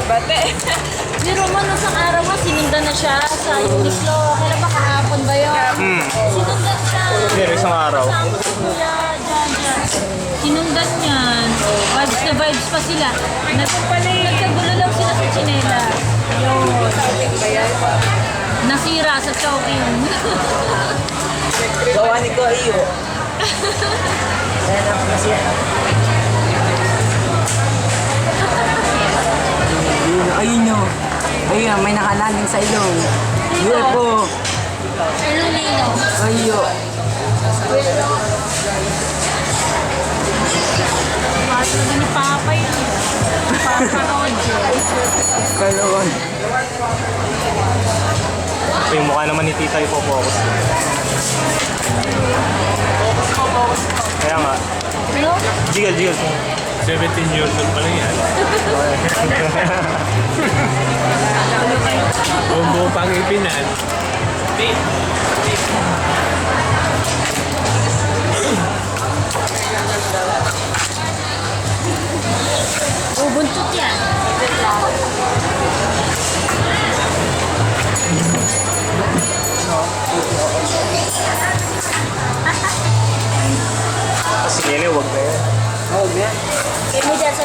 bate. Pero man, isang araw nga, sinundan na siya sa Uniqlo. Kailan ba kahapon ba yun? Sinundan siya. Pero isang araw. Kasama si Kuya, dyan. Sinundan niyan. Vibes na vibes pa sila. Nagkagulo lang sila sa chinela. Yun. Nasira sa choking. Gawa ni ko iyo. Ayan ang kasi. Ayun nyo. Ayun, may nakalanding sa ilong. UFO. Ilumino. Ayo. Paano ba ni Papa yun? Papa Roger. Kalawang. Yung mukha naman ni Tita ipopokus. Kaya nga. Ano? Jiggle. 17 years old pa lang yan. Bumbu pang ipinan. Ubuntot yan. Kasi nila, wag na yan. Oh, yeah. Give me that